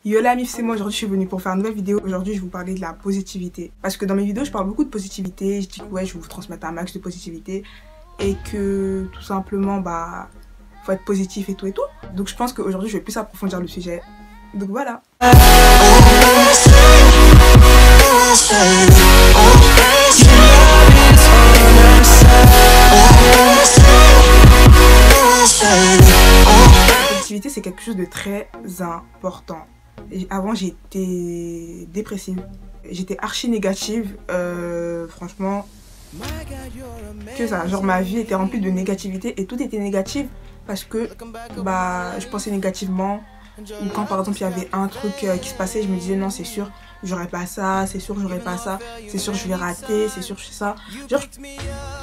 Yo la mif, c'est moi. Aujourd'hui je suis venue pour faire une nouvelle vidéo. Aujourd'hui je vais vous parler de la positivité. Parce que dans mes vidéos je parle beaucoup de positivité. Je dis que ouais, je vais vous transmettre un max de positivité. Et que tout simplement faut être positif et tout et tout. Donc je pense qu'aujourd'hui je vais plus approfondir le sujet. Donc voilà. La positivité c'est quelque chose de très important. Avant j'étais dépressive, j'étais archi négative, franchement que ça, genre ma vie était remplie de négativité et tout était négatif parce que je pensais négativement. Ou quand par exemple il y avait un truc qui se passait, je me disais non c'est sûr j'aurais pas ça, c'est sûr j'aurais pas ça, c'est sûr je vais rater, c'est sûr je fais ça. Genre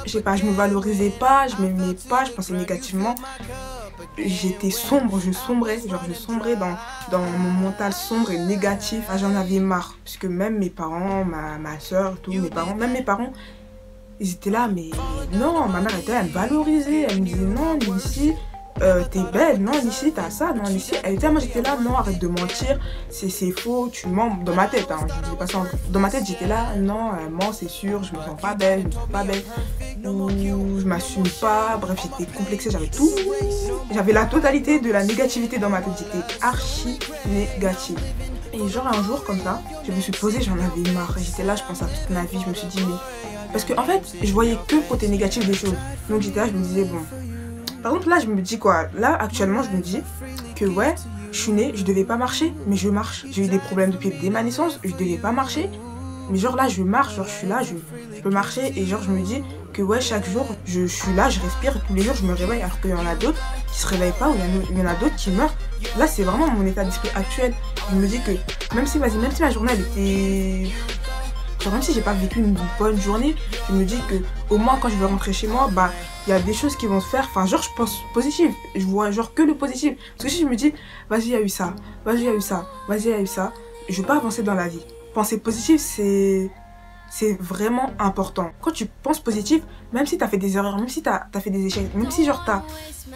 je sais pas, je me valorisais pas, je m'aimais pas, je pensais négativement. J'étais sombre, je sombrais dans mon mental sombre et négatif. J'en avais marre, parce que même mes parents, ma soeur, tous mes parents, même mes parents, ils étaient là, mais non, ma mère était là, elle me valorisait, elle me disait non, Lucie, t'es belle, non, Lucie, t'as ça, non, Lucie, elle était là, moi j'étais là, non, arrête de mentir, c'est faux, tu mens, dans ma tête, hein, je disais pas ça, dans ma tête j'étais là, non, elle ment, c'est sûr, je me sens pas belle, je me sens pas belle, ou je m'assume pas, bref, j'étais complexée, j'avais tout, j'avais la totalité de la négativité dans ma tête, j'étais archi négative. Et genre un jour comme ça, je me suis posée, j'en avais marre, j'étais là, je pensais à toute ma vie, je me suis dit mais... Parce que en fait, je voyais que le côté négatif des choses, donc j'étais là, je me disais bon... Par exemple là je me dis quoi, là actuellement je me dis que ouais, je suis née, je devais pas marcher, mais je marche. J'ai eu des problèmes depuis dès ma naissance, je devais pas marcher, mais genre là je marche, genre je suis là, je peux marcher et genre je me dis que ouais chaque jour je suis là, je respire, tous les jours je me réveille alors qu'il y en a d'autres qui se réveillent pas ou il y en a d'autres qui meurent. Là c'est vraiment mon état d'esprit actuel. Je me dis que même si ma journée elle était... Genre même si j'ai pas vécu une bonne journée, je me dis que au moins quand je vais rentrer chez moi, il y a des choses qui vont se faire, enfin genre je pense positif, je vois genre que le positif. Parce que si je me dis, vas-y il y a eu ça, vas-y il y a eu ça, vas-y il y a eu ça, je vais pas avancer dans la vie. Penser positif c'est vraiment important. Quand tu penses positif, même si t'as fait des erreurs, même si t'as fait des échecs, même si genre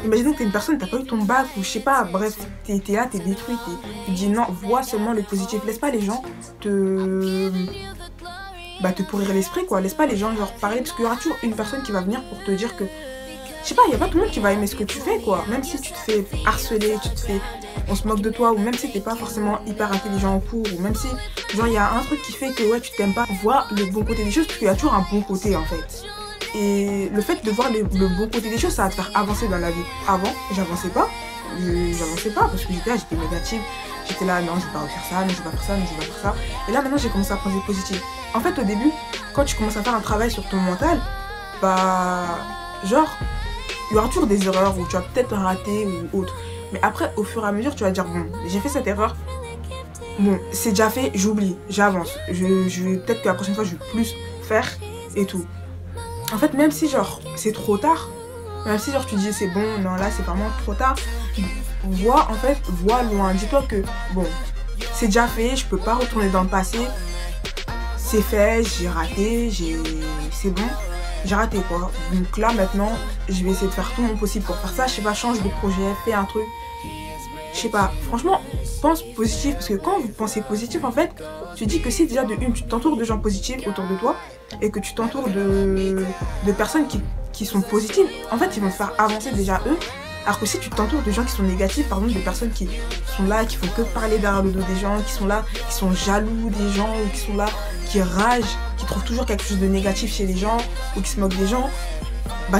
imaginons que t'es une personne, t'as pas eu ton bac ou je sais pas, bref, t'es là, t'es détruit, tu dis non, vois seulement le positif, laisse pas les gens te pourrir l'esprit quoi, laisse pas les gens genre parler parce qu'il y aura toujours une personne qui va venir pour te dire que je sais pas, il y a pas tout le monde qui va aimer ce que tu fais quoi, même si tu te fais harceler, on se moque de toi ou même si t'es pas forcément hyper intelligent en cours ou même si genre il y a un truc qui fait que ouais tu t'aimes pas, vois le bon côté des choses parce qu'il y a toujours un bon côté en fait. Et le fait de voir le bon côté des choses ça va te faire avancer dans la vie. Avant j'avançais pas parce que j'étais négative. J'étais là, non, je vais pas faire ça, non, je vais pas faire ça, non, je vais pas faire ça. Et là, maintenant, j'ai commencé à penser positif. En fait, au début, quand tu commences à faire un travail sur ton mental, genre, il y aura toujours des erreurs où tu vas peut-être rater ou autre. Mais après, au fur et à mesure, tu vas dire, bon, j'ai fait cette erreur. Bon, c'est déjà fait, j'oublie, j'avance. Peut-être que la prochaine fois, je vais plus faire et tout. En fait, même si, genre, c'est trop tard, même si, genre, tu dis, c'est bon, non, là, c'est vraiment trop tard, vois loin, dis-toi que bon c'est déjà fait, je peux pas retourner dans le passé, c'est fait, j'ai raté, c'est bon, j'ai raté quoi, donc là maintenant je vais essayer de faire tout mon possible pour faire ça, je sais pas, change de projet, fais un truc, je sais pas, franchement pense positif parce que quand vous pensez positif en fait, tu dis que si déjà de une tu t'entoures de gens positifs autour de toi et que tu t'entoures de personnes qui sont positives, en fait ils vont te faire avancer déjà eux. Alors que si tu t'entoures de gens qui sont négatifs, par exemple de personnes qui sont là, qui font que parler derrière le dos des gens, qui sont là, qui sont jaloux des gens, ou qui sont là, qui ragent, qui trouvent toujours quelque chose de négatif chez les gens, ou qui se moquent des gens,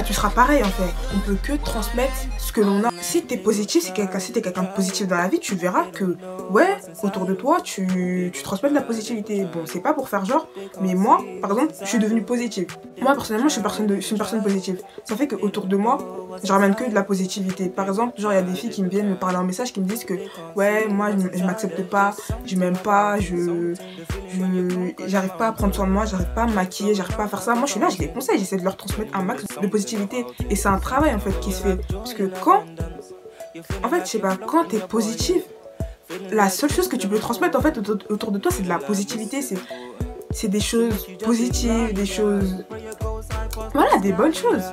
tu seras pareil en fait. On peut que transmettre ce que l'on a. Si t'es positif, si t'es quelqu'un de positif dans la vie, tu verras que, ouais, autour de toi, tu transmets de la positivité. Bon, c'est pas pour faire genre, mais moi, par exemple, je suis devenue positive. Moi, personnellement, je suis une personne positive. Ça fait qu'autour de moi, je ramène que de la positivité. Par exemple, genre, il y a des filles qui me viennent me parler en message, qui me disent que, ouais, moi, je m'accepte pas, je m'aime pas, j'arrive pas à prendre soin de moi, j'arrive pas à me maquiller, j'arrive pas à faire ça. Moi, je suis là, je les conseille, j'essaie de leur transmettre un max de positivité. Et c'est un travail, en fait, qui se fait. Parce que en fait, je sais pas, quand t'es positif, la seule chose que tu peux transmettre, en fait, autour de toi, c'est de la positivité, c'est des choses positives, des choses... Voilà, des bonnes choses.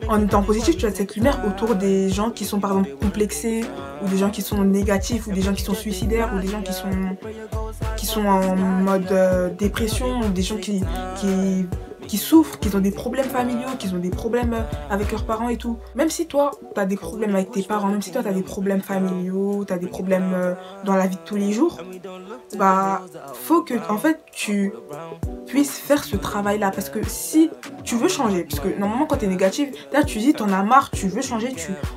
en étant positif, tu as cette lumière autour des gens qui sont par exemple complexés, ou des gens qui sont négatifs, ou des gens qui sont suicidaires, ou des gens qui sont en mode dépression, ou des gens qui souffrent, qui ont des problèmes familiaux, qui ont des problèmes avec leurs parents et tout. Même si toi, tu as des problèmes avec tes parents, même si toi, tu as des problèmes familiaux, tu as des problèmes dans la vie de tous les jours, bah, faut que, en fait, tu puisses faire ce travail-là. Parce que si tu veux changer, parce que normalement, quand tu es négatif, là, tu dis, t'en as marre, tu veux changer,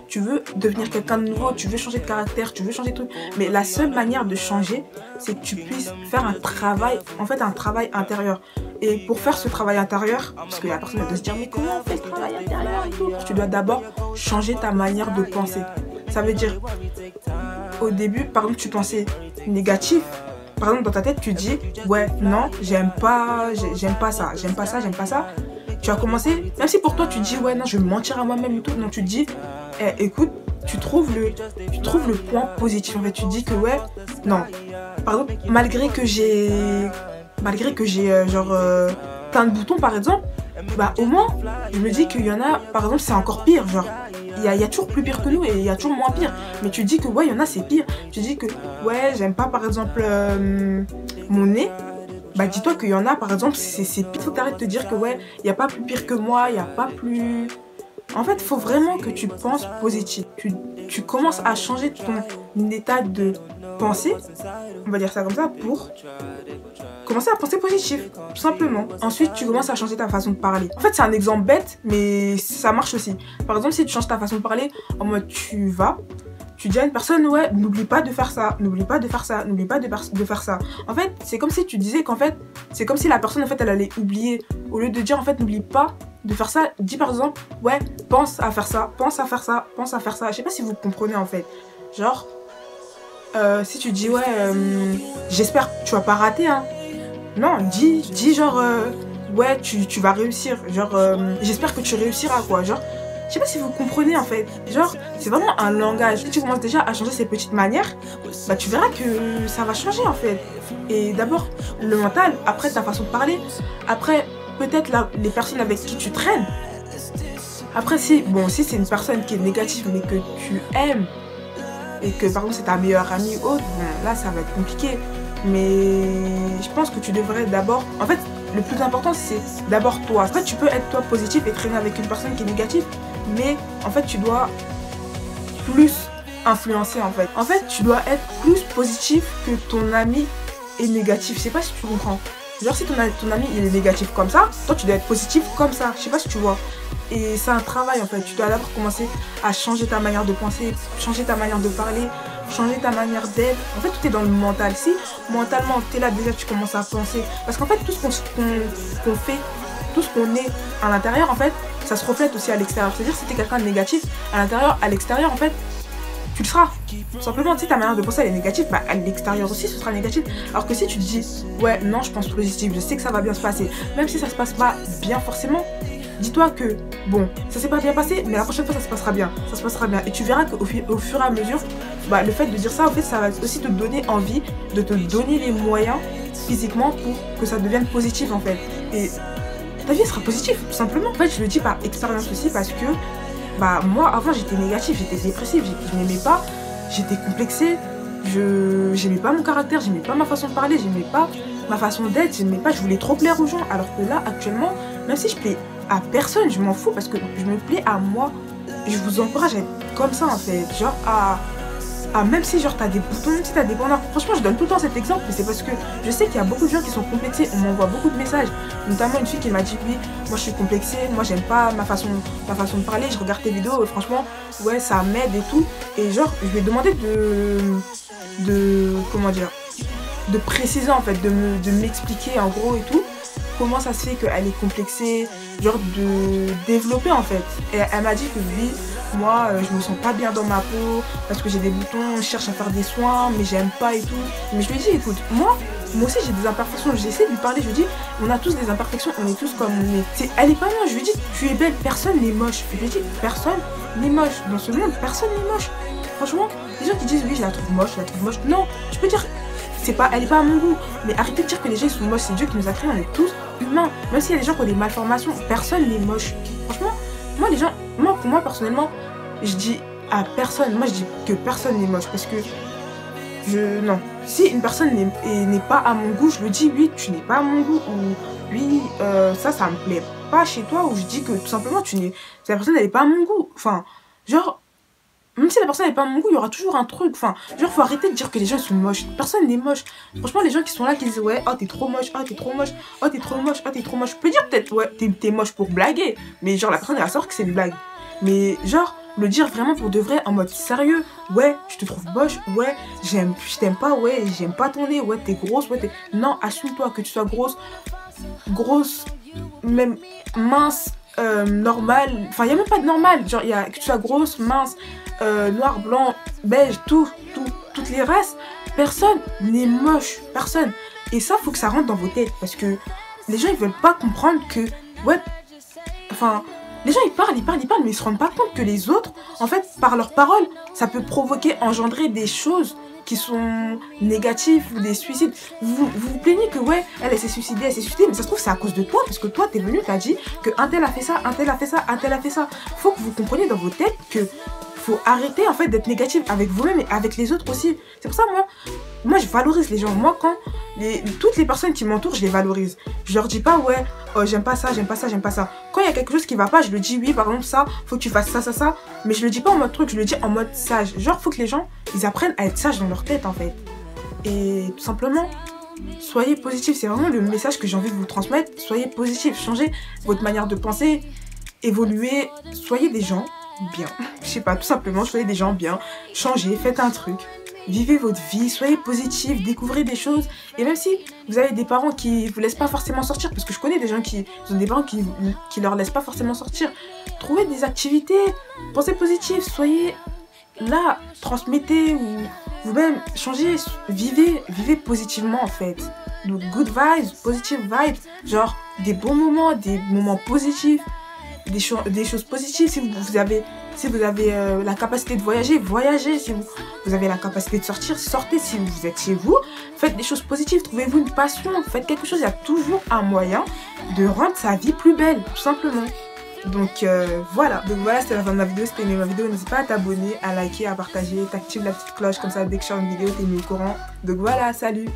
tu veux devenir quelqu'un de nouveau, tu veux changer de caractère, tu veux changer de tout. Mais la seule manière de changer, c'est que tu puisses faire un travail, en fait, un travail intérieur. Et pour faire ce travail intérieur, parce que la personne va se dire mais comment on fait ce travail intérieur et tout, tu dois d'abord changer ta manière de penser. Ça veut dire, au début, par exemple, tu pensais négatif. Par exemple, dans ta tête, tu dis ouais, non, j'aime pas ça. Tu as commencé, même si pour toi tu dis ouais, non, je vais mentir à moi-même et tout, non, tu te dis écoute, tu trouves le point positif. En fait, tu te dis que ouais, non. Par exemple, malgré que j'ai plein de boutons par exemple, bah au moins je me dis qu'il y en a, par exemple c'est encore pire, genre il y a toujours plus pire que nous et il y a toujours moins pire, mais tu dis que ouais il y en a c'est pire, tu dis que ouais j'aime pas par exemple mon nez, bah dis-toi qu'il y en a par exemple c'est pire, faut t'arrêter de te dire que ouais il y a pas plus pire que moi, il y a pas plus... En fait, il faut vraiment que tu penses positif. Tu commences à changer ton état de pensée, on va dire ça comme ça, pour commencer à penser positif, tout simplement. Ensuite, tu commences à changer ta façon de parler. En fait, c'est un exemple bête, mais ça marche aussi. Par exemple, si tu changes ta façon de parler, en mode tu dis à une personne, ouais, n'oublie pas de faire ça, n'oublie pas de faire ça, n'oublie pas de faire ça. En fait, c'est comme si tu disais qu'en fait, c'est comme si la personne, en fait, elle allait oublier. Au lieu de dire, en fait, n'oublie pas de faire ça, dis par exemple, ouais, pense à faire ça, pense à faire ça, pense à faire ça. Je sais pas si vous comprenez, en fait. Genre, si tu dis, ouais, j'espère que tu vas pas rater, hein. Non, dis genre, ouais, tu vas réussir. Genre, j'espère que tu réussiras, quoi. Genre, je sais pas si vous comprenez en fait. Genre, c'est vraiment un langage. Si tu commences déjà à changer ces petites manières, bah tu verras que ça va changer en fait. Et d'abord, le mental, après ta façon de parler, après peut-être les personnes avec qui tu traînes. Après, si c'est une personne qui est négative mais que tu aimes et que par exemple c'est ta meilleure amie ou autre, bon, là ça va être compliqué. Mais je pense que tu devrais d'abord... En fait, le plus important c'est d'abord toi. Après, tu peux être toi positif et traîner avec une personne qui est négative. Mais en fait tu dois plus influencer en fait. En fait tu dois être plus positif que ton ami est négatif. Je sais pas si tu comprends. Genre si ton ami il est négatif comme ça, toi tu dois être positif comme ça. Je sais pas si tu vois. Et c'est un travail en fait. Tu dois d'abord commencer à changer ta manière de penser, changer ta manière de parler, changer ta manière d'être. En fait tout est dans le mental. Si mentalement t'es là déjà tu commences à penser. Parce qu'en fait tout ce qu'on fait, tout ce qu'on est à l'intérieur en fait, ça se reflète aussi à l'extérieur. C'est-à-dire si t'es quelqu'un de négatif, à l'extérieur en fait, tu le seras. Tout simplement, si ta manière de penser elle est négative, bah à l'extérieur aussi ce sera négatif. Alors que si tu te dis, ouais, non, je pense positif, je sais que ça va bien se passer, même si ça se passe pas bien forcément, dis-toi que, bon, ça s'est pas bien passé, mais la prochaine fois ça se passera bien. Ça se passera bien. Et tu verras qu'au fur et à mesure, bah le fait de dire ça, en fait, ça va aussi te donner envie, de te donner les moyens physiquement pour que ça devienne positif en fait. Et ta vie sera positive, tout simplement. En fait, je le dis par expérience aussi parce que bah moi avant j'étais négative, j'étais dépressive, je m'aimais pas, j'étais complexée, j'aimais pas mon caractère, j'aimais pas ma façon de parler, j'aimais pas ma façon d'être, je voulais trop plaire aux gens. Alors que là actuellement, même si je plais à personne, je m'en fous parce que je me plais à moi. Je vous encourage à être comme ça en fait, genre même si genre t'as des boutons, même si t'as des points noirs. Franchement je donne tout le temps cet exemple, mais c'est parce que je sais qu'il y a beaucoup de gens qui sont complexés. On m'envoie beaucoup de messages, notamment une fille qui m'a dit oui, moi je suis complexée, moi j'aime pas ma façon de parler, je regarde tes vidéos, franchement ouais ça m'aide et tout. Et genre je lui ai demandé de comment dire, de préciser en fait, de m'expliquer en gros et tout, comment ça se fait qu'elle est complexée, genre de développer en fait. Et elle m'a dit que oui, moi je me sens pas bien dans ma peau parce que j'ai des boutons, je cherche à faire des soins mais j'aime pas et tout. Mais je lui ai dit écoute, moi aussi j'ai des imperfections, j'essaie de lui parler, je lui dis on a tous des imperfections, on est tous comme on est. Elle est pas moche, je lui ai dit tu es belle, personne n'est moche. Je lui ai dit personne n'est moche, dans ce monde personne n'est moche. Franchement, les gens qui disent oui je la trouve moche, non, tu peux dire elle est pas à mon goût, mais arrêtez de dire que les gens ils sont moches, c'est Dieu qui nous a créés, on est tous humains. Même s'il y a des gens qui ont des malformations, personne n'est moche. Franchement, Moi, les gens, pour moi, personnellement, je dis à personne, moi, je dis que personne n'est moche parce que non. Si une personne n'est pas à mon goût, je le dis, oui, tu n'es pas à mon goût, ou oui, ça me plaît pas chez toi, ou je dis que tout simplement, la personne, elle n'est pas à mon goût. Enfin, genre, même si la personne n'est pas à mon goût, il y aura toujours un truc. Enfin, genre, faut arrêter de dire que les gens sont moches. Personne n'est moche. Franchement, les gens qui sont là, qui disent, ouais, oh, t'es trop moche, oh, t'es trop moche, oh, t'es trop moche, oh, t'es trop moche. Je peux dire peut-être, ouais, t'es moche pour blaguer, mais genre, la personne, elle va savoir que c'est une blague. Mais genre, le dire vraiment pour de vrai, en mode sérieux, ouais, je te trouve moche, ouais, je t'aime pas, ouais, j'aime pas ton nez, ouais, t'es grosse, ouais, non, assume-toi, que tu sois grosse, même mince, normale, enfin, il y a même pas de normal, genre, que tu sois grosse, mince, noir, blanc, beige, toutes les races, personne n'est moche, personne. Et ça, faut que ça rentre dans vos têtes, parce que les gens, ils veulent pas comprendre que, ouais, enfin, les gens ils parlent, mais ils se rendent pas compte que les autres, en fait, par leurs paroles, ça peut engendrer des choses qui sont négatives ou des suicides. Vous plaignez que ouais, elle s'est suicidée, mais ça se trouve c'est à cause de toi, parce que toi t'es venu, t'as dit que un tel a fait ça, un tel a fait ça, un tel a fait ça. Faut que vous compreniez dans vos têtes que faut arrêter en fait d'être négatif avec vous-même et avec les autres aussi. C'est pour ça moi je valorise les gens. Moi quand toutes les personnes qui m'entourent, je les valorise. Je leur dis pas ouais, oh, j'aime pas ça, j'aime pas ça, j'aime pas ça. Quand il y a quelque chose qui va pas, je le dis oui, par exemple ça, faut que tu fasses ça, ça, ça. Mais je le dis pas en mode truc, je le dis en mode sage. Genre faut que les gens, ils apprennent à être sages dans leur tête en fait. Et tout simplement, soyez positifs. C'est vraiment le message que j'ai envie de vous transmettre. Soyez positifs, changez votre manière de penser, évoluez, soyez des gens bien. Je sais pas, tout simplement, soyez des gens bien. Changez, faites un truc. Vivez votre vie, soyez positifs, découvrez des choses. Et même si vous avez des parents qui vous laissent pas forcément sortir, parce que je connais des gens qui ont des parents qui leur laissent pas forcément sortir, trouvez des activités, pensez positif, soyez là, transmettez ou vous-même, changez, vivez positivement en fait. Donc good vibes, positive vibes, genre des bons moments, des moments positifs, des choses positives. Si vous avez la capacité de voyager, voyagez. Si vous avez la capacité de sortir, sortez. Si vous êtes chez vous, faites des choses positives, trouvez-vous une passion, faites quelque chose. Il y a toujours un moyen de rendre sa vie plus belle, tout simplement. Donc voilà, c'était la fin de ma vidéo. Si t'as aimé ma vidéo, n'hésite pas à t'abonner, à liker, à partager, t'actives la petite cloche, comme ça dès que je sors une vidéo, t'es mis au courant. Donc voilà, salut.